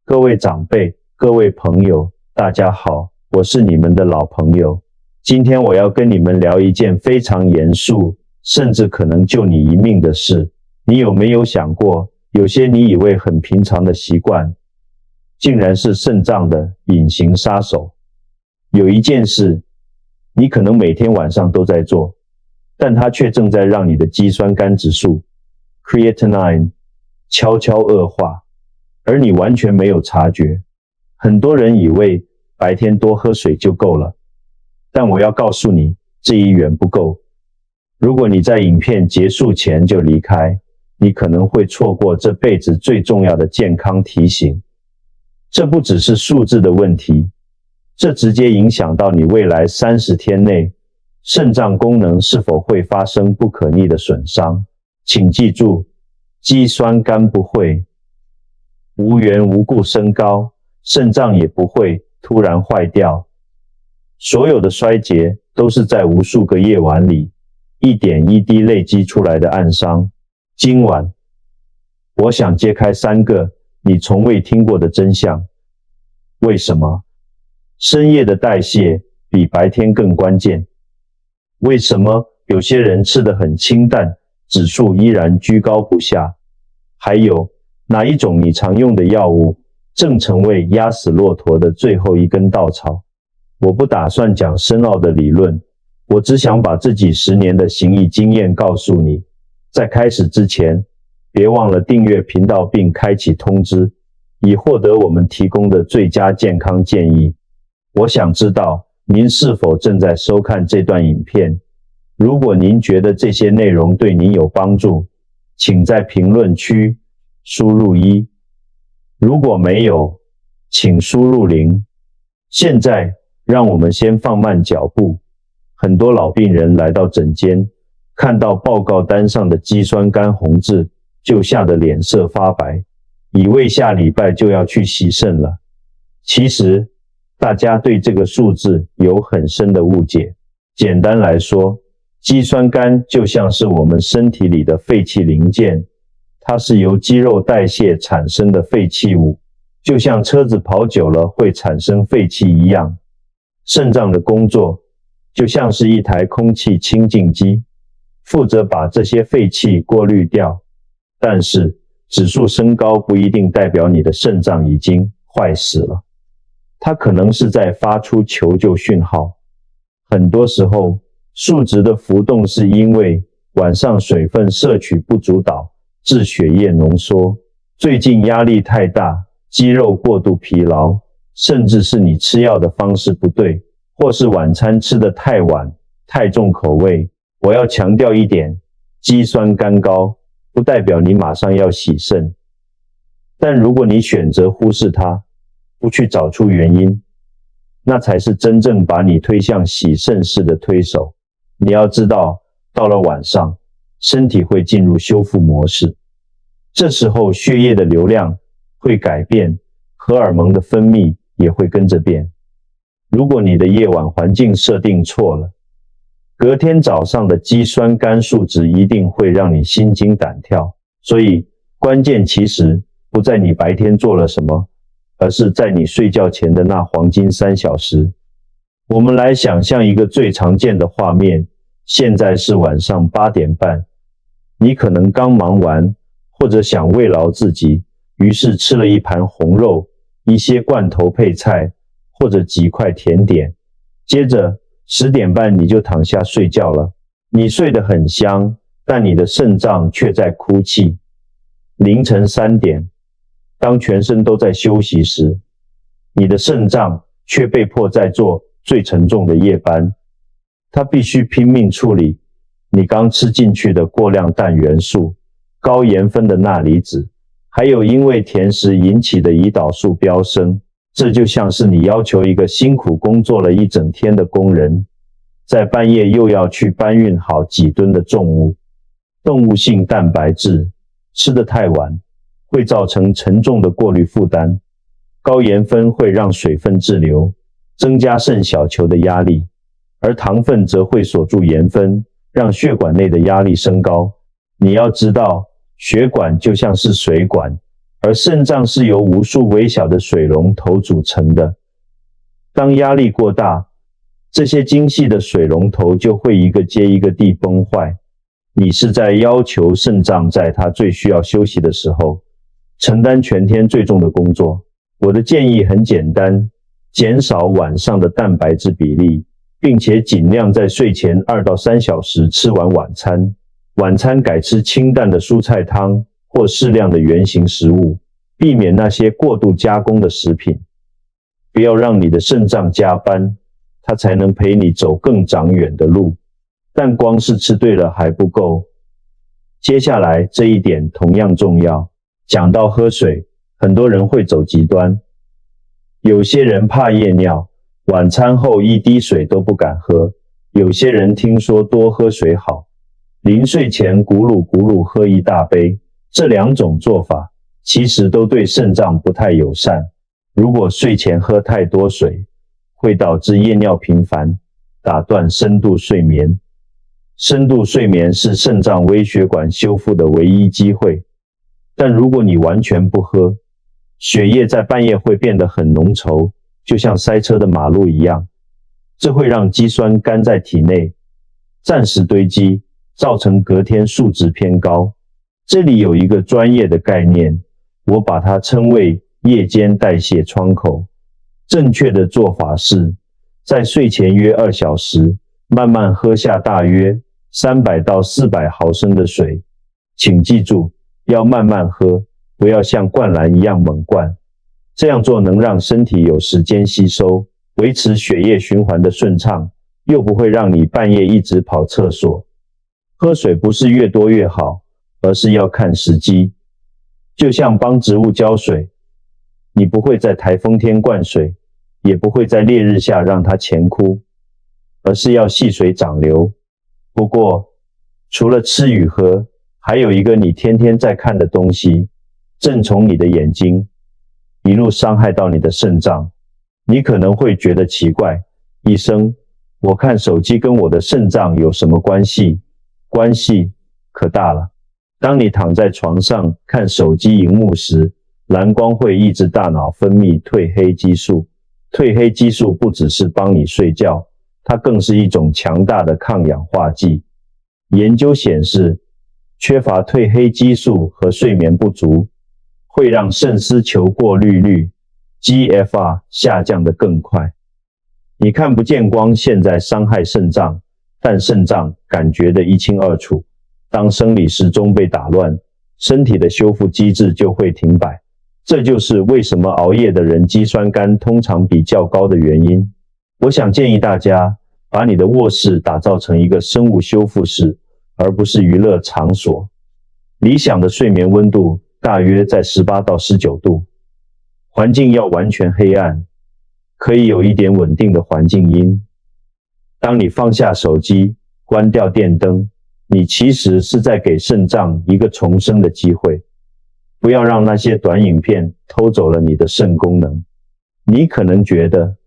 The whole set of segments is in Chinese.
各位长辈、各位朋友，大家好，我是你们的老朋友。今天我要跟你们聊一件非常严肃，甚至可能救你一命的事。你有没有想过，有些你以为很平常的习惯，竟然是肾脏的隐形杀手？有一件事，你可能每天晚上都在做，但它却正在让你的肌酸酐指数 creatinine 悄悄恶化，而你完全没有察觉。很多人以为白天多喝水就够了，但我要告诉你，这一远不够。如果你在影片结束前就离开，你可能会错过这辈子最重要的健康提醒。这不只是数字的问题，这直接影响到你未来30天内肾脏功能是否会发生不可逆的损伤。请记住，肌酸酐不会无缘无故升高，肾脏也不会突然坏掉。所有的衰竭都是在无数个夜晚里一点一滴累积出来的暗伤。今晚，我想揭开3个你从未听过的真相。为什么深夜的代谢比白天更关键？为什么有些人吃得很清淡，指数依然居高不下？还有哪一种你常用的药物正成为压死骆驼的最后一根稻草？我不打算讲深奥的理论，我只想把这几10年的行医经验告诉你。在开始之前，别忘了订阅频道并开启通知，以获得我们提供的最佳健康建议。我想知道您是否正在收看这段影片。如果您觉得这些内容对您有帮助，请在评论区输入1，如果没有，请输入0。现在让我们先放慢脚步。很多老病人来到诊间，看到报告单上的肌酸酐红字，就吓得脸色发白，以为下礼拜就要去洗肾了。其实大家对这个数字有很深的误解。简单来说，肌酸酐就像是我们身体里的废弃零件，它是由肌肉代谢产生的废弃物，就像车子跑久了会产生废气一样。肾脏的工作就像是一台空气清净机，负责把这些废气过滤掉。但是指数升高不一定代表你的肾脏已经坏死了，它可能是在发出求救讯号。很多时候数值的浮动是因为晚上水分摄取不足导致血液浓缩，最近压力太大，肌肉过度疲劳，甚至是你吃药的方式不对，或是晚餐吃得太晚，太重口味。我要强调一点，肌酸酐高不代表你马上要洗肾，但如果你选择忽视它，不去找出原因，那才是真正把你推向洗肾式的推手。你要知道，到了晚上，身体会进入修复模式，这时候血液的流量会改变，荷尔蒙的分泌也会跟着变。如果你的夜晚环境设定错了，隔天早上的肌酸酐数值一定会让你心惊胆跳。所以关键其实不在你白天做了什么，而是在你睡觉前的那黄金3小时。我们来想象一个最常见的画面，现在是晚上8点半，你可能刚忙完，或者想慰劳自己，于是吃了一盘红肉，一些罐头配菜，或者几块甜点。接着10点半你就躺下睡觉了。你睡得很香，但你的肾脏却在哭泣。凌晨3点，当全身都在休息时，你的肾脏却被迫在做最沉重的夜班，它必须拼命处理你刚吃进去的过量氮元素、高盐分的钠离子，还有因为甜食引起的胰岛素飙升。这就像是你要求一个辛苦工作了一整天的工人，在半夜又要去搬运好几吨的重物。动物性蛋白质吃得太晚，会造成沉重的过滤负担。高盐分会让水分滞留，增加肾小球的压力，而糖分则会锁住盐分，让血管内的压力升高。你要知道，血管就像是水管，而肾脏是由无数微小的水龙头组成的。当压力过大，这些精细的水龙头就会一个接一个地崩坏。你是在要求肾脏在它最需要休息的时候，承担全天最重的工作。我的建议很简单，减少晚上的蛋白质比例，并且尽量在睡前2到3小时吃完晚餐。晚餐改吃清淡的蔬菜汤或适量的原型食物，避免那些过度加工的食品。不要让你的肾脏加班，它才能陪你走更长远的路。但光是吃对了还不够。接下来这一点同样重要。讲到喝水，很多人会走极端。有些人怕夜尿，晚餐后1滴水都不敢喝。有些人听说多喝水好，临睡前咕噜咕噜喝1大杯。这2种做法其实都对肾脏不太友善。如果睡前喝太多水，会导致夜尿频繁，打断深度睡眠。深度睡眠是肾脏微血管修复的唯一机会。但如果你完全不喝，血液在半夜会变得很浓稠，就像塞车的马路一样。这会让肌酸酐在体内暂时堆积，造成隔天数值偏高。这里有一个专业的概念，我把它称为夜间代谢窗口。正确的做法是，在睡前约2小时，慢慢喝下大约300到400毫升的水。请记住，要慢慢喝，不要像灌篮一样猛灌。这样做能让身体有时间吸收，维持血液循环的顺畅，又不会让你半夜一直跑厕所。喝水不是越多越好，而是要看时机。就像帮植物浇水，你不会在台风天灌水，也不会在烈日下让它前枯，而是要细水长流。不过，除了吃与喝，还有一个你天天在看的东西，正从你的眼睛一路伤害到你的肾脏。你可能会觉得奇怪，医生，我看手机跟我的肾脏有什么关系？关系可大了。当你躺在床上看手机荧幕时，蓝光会抑制大脑分泌褪黑激素。褪黑激素不只是帮你睡觉，它更是一种强大的抗氧化剂。研究显示，缺乏褪黑激素和睡眠不足，会让肾丝球过滤率 GFR 下降得更快。你看不见光线在伤害肾脏，但肾脏感觉得一清二楚。当生理时钟被打乱，身体的修复机制就会停摆。这就是为什么熬夜的人肌酸酐通常比较高的原因。我想建议大家，把你的卧室打造成一个生物修复室，而不是娱乐场所。理想的睡眠温度大约在18到19度，环境要完全黑暗，可以有一点稳定的环境音。当你放下手机，关掉电灯，你其实是在给肾脏一个重生的机会。不要让那些短影片偷走了你的肾功能。你可能觉得，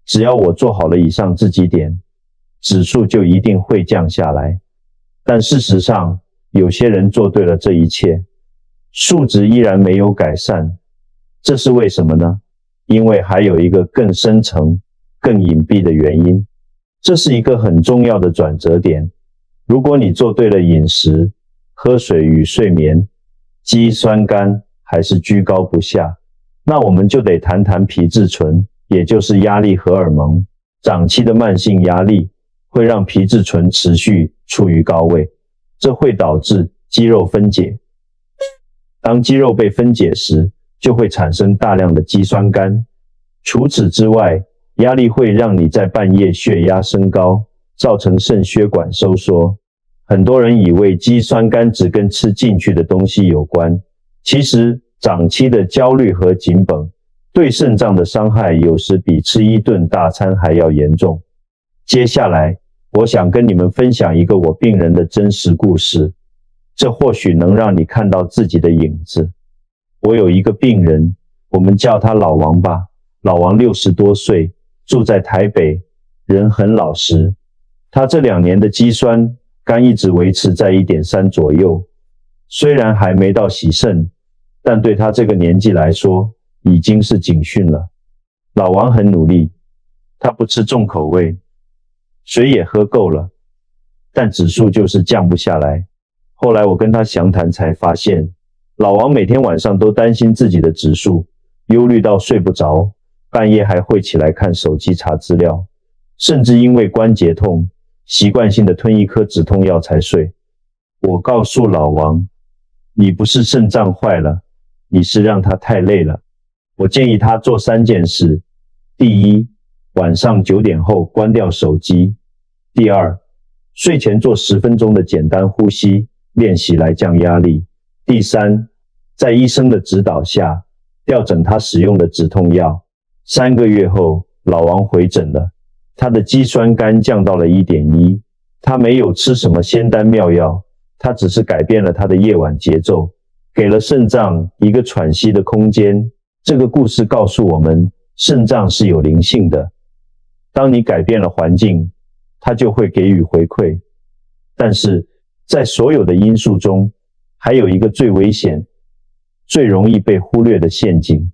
只要我做好了以上这几点，指数就一定会降下来。但事实上，有些人做对了这一切，数值依然没有改善。这是为什么呢？因为还有一个更深层、更隐蔽的原因。这是一个很重要的转折点。如果你做对了饮食、喝水与睡眠，肌酸酐还是居高不下，那我们就得谈谈皮质醇，也就是压力荷尔蒙。长期的慢性压力会让皮质醇持续处于高位，这会导致肌肉分解。当肌肉被分解时，就会产生大量的肌酸酐。除此之外，压力会让你在半夜血压升高，造成肾血管收缩。很多人以为肌酸酐只跟吃进去的东西有关，其实长期的焦虑和紧绷对肾脏的伤害有时比吃一顿大餐还要严重。接下来，我想跟你们分享一个我病人的真实故事，这或许能让你看到自己的影子。我有一个病人，我们叫他老王吧。老王60多岁，住在台北，人很老实。他这2年的肌酸酐一直维持在 1.3 左右，虽然还没到洗肾，但对他这个年纪来说，已经是警讯了。老王很努力，他不吃重口味，水也喝够了，但指数就是降不下来。后来我跟他详谈才发现，老王每天晚上都担心自己的指数，忧虑到睡不着，半夜还会起来看手机查资料，甚至因为关节痛，习惯性的吞一颗止痛药才睡。我告诉老王，你不是肾脏坏了，你是让他太累了。我建议他做3件事：第一，晚上9点后关掉手机；第二，睡前做10分钟的简单呼吸练习来降压力；第三，在医生的指导下调整他使用的止痛药。3个月后，老王回诊了，他的肌酸酐降到了 1.1， 他没有吃什么仙丹妙药，他只是改变了他的夜晚节奏，给了肾脏一个喘息的空间。这个故事告诉我们，肾脏是有灵性的，当你改变了环境，它就会给予回馈。但是在所有的因素中，还有一个最危险、最容易被忽略的陷阱。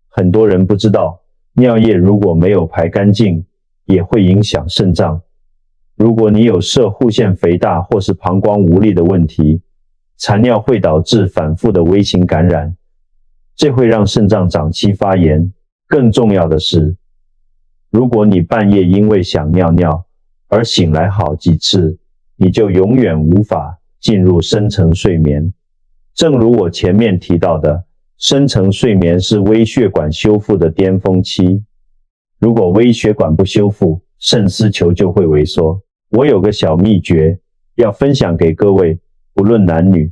很多人不知道，尿液如果没有排干净，也会影响肾脏。如果你有攝護腺肥大或是膀胱无力的问题，残尿会导致反复的微型感染，这会让肾脏长期发炎。更重要的是，如果你半夜因为想尿尿而醒来好几次，你就永远无法进入深层睡眠。正如我前面提到的，深层睡眠是微血管修复的巅峰期。如果微血管不修复，肾丝球就会萎缩。我有个小秘诀要分享给各位，不论男女。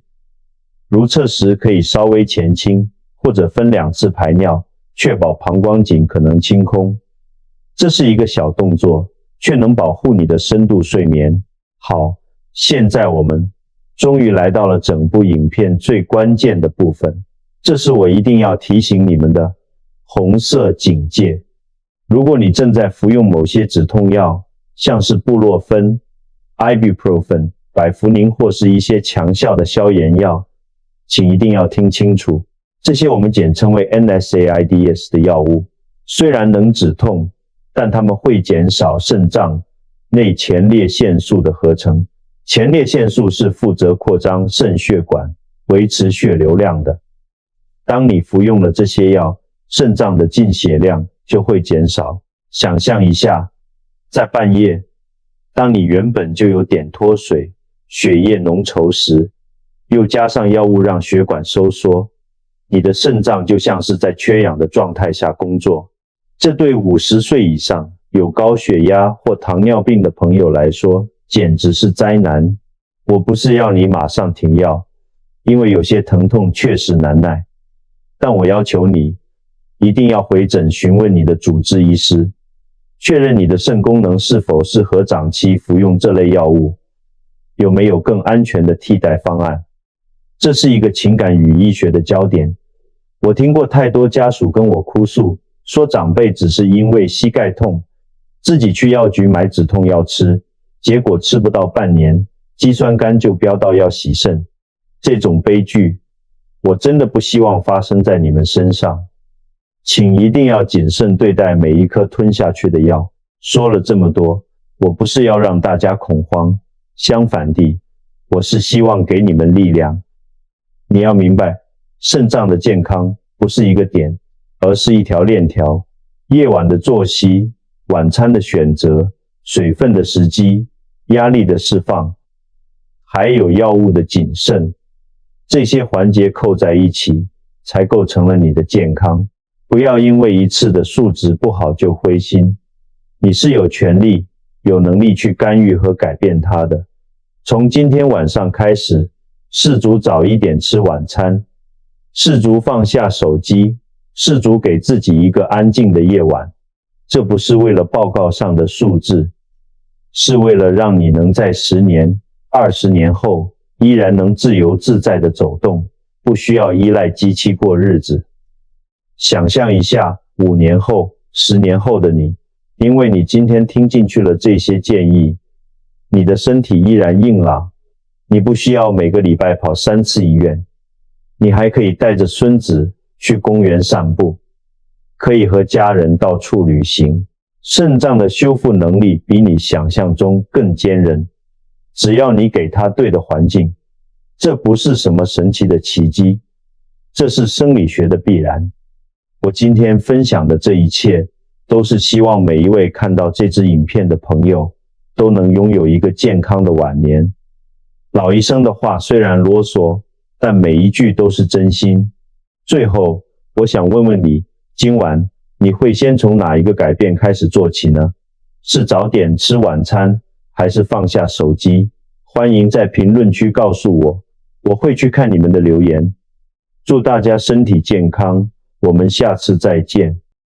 如厕时可以稍微前倾，或者分2次排尿，确保膀胱颈可能清空。这是一个小动作，却能保护你的深度睡眠。好，现在我们终于来到了整部影片最关键的部分，这是我一定要提醒你们的红色警戒。如果你正在服用某些止痛药，像是布洛芬、ibuprofen、百服宁或是一些强效的消炎药，请一定要听清楚，这些我们简称为 NSAIDs 的药物，虽然能止痛，但它们会减少肾脏内前列腺素的合成。前列腺素是负责扩张肾血管、维持血流量的。当你服用了这些药，肾脏的进血量就会减少。想象一下，在半夜，当你原本就有点脱水、血液浓稠时，又加上药物让血管收缩，你的肾脏就像是在缺氧的状态下工作。这对50岁以上有高血压或糖尿病的朋友来说，简直是灾难。我不是要你马上停药，因为有些疼痛确实难耐，但我要求你一定要回诊询问你的主治医师，确认你的肾功能是否适合长期服用这类药物，有没有更安全的替代方案。这是一个情感与医学的焦点。我听过太多家属跟我哭诉，说长辈只是因为膝盖痛，自己去药局买止痛药吃，结果吃不到半年，肌酸酐就飙到要洗肾。这种悲剧，我真的不希望发生在你们身上。请一定要谨慎对待每一颗吞下去的药。说了这么多，我不是要让大家恐慌，相反地，我是希望给你们力量。你要明白，肾脏的健康不是一个点，而是一条链条。夜晚的作息、晚餐的选择、水分的时机、压力的释放，还有药物的谨慎，这些环节扣在一起，才构成了你的健康。不要因为一次的数值不好就灰心，你是有权利、有能力去干预和改变它的。从今天晚上开始，试足早一点吃晚餐，试足放下手机，试足给自己一个安静的夜晚。这不是为了报告上的数字，是为了让你能在10年、20年后依然能自由自在地走动，不需要依赖机器过日子。想象一下5年后、10年后的你，因为你今天听进去了这些建议，你的身体依然硬朗，你不需要每个礼拜跑3次医院，你还可以带着孙子去公园散步，可以和家人到处旅行。肾脏的修复能力比你想象中更坚韧，只要你给它对的环境。这不是什么神奇的奇迹，这是生理学的必然。我今天分享的这一切，都是希望每一位看到这支影片的朋友，都能拥有一个健康的晚年。老医生的话虽然啰嗦，但每一句都是真心。最后，我想问问你，今晚你会先从哪一个改变开始做起呢？是早点吃晚餐，还是放下手机？欢迎在评论区告诉我，我会去看你们的留言。祝大家身体健康，我们下次再见。